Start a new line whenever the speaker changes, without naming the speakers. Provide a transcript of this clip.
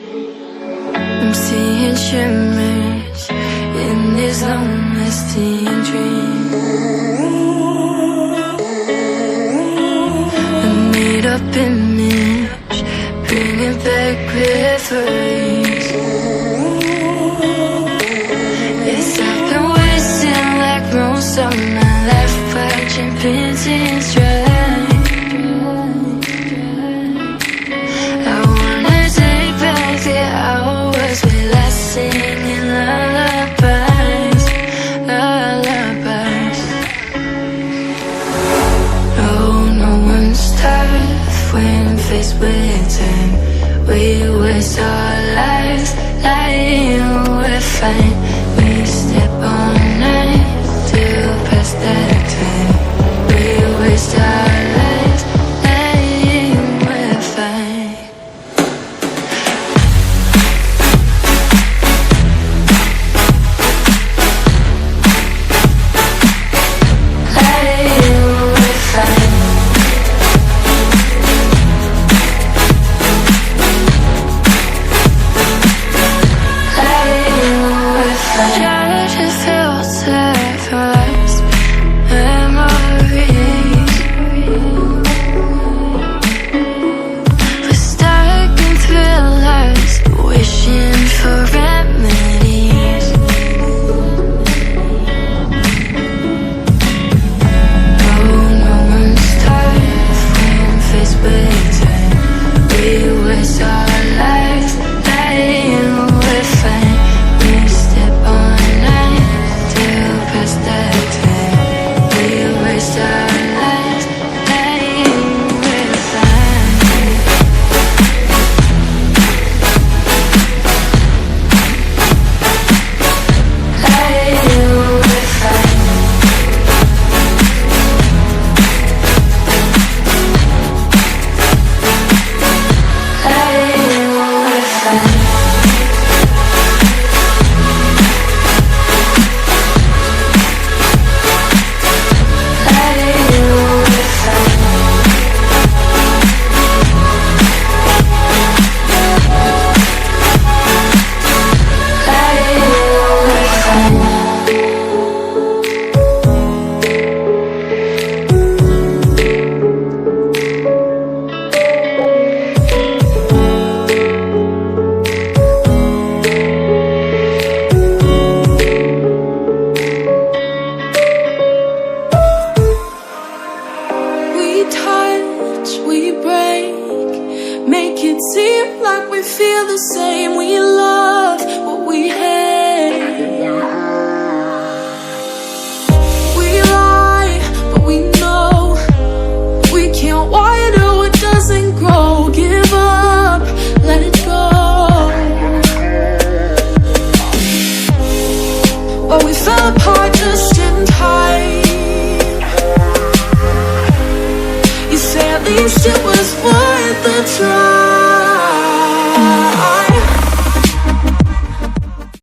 I'm seeing shimmers in this long-lasting dream. A made-up image, bringing back memories. Yes, I've been wasting like most of my life, watching paintings dry. I wanna take back the hours we last singing lullabies, lullabies. Oh, no one's tough when faced with time. We waste our lives lying, we're fine. We step all night till past that time. We waste our lives lying, we're fine. We break, make it seem like we feel the same. We love what we hate. We lie, but we know we can't water what doesn't grow. Give up, let it go. But we fell apart just in time. At least it was worth the try.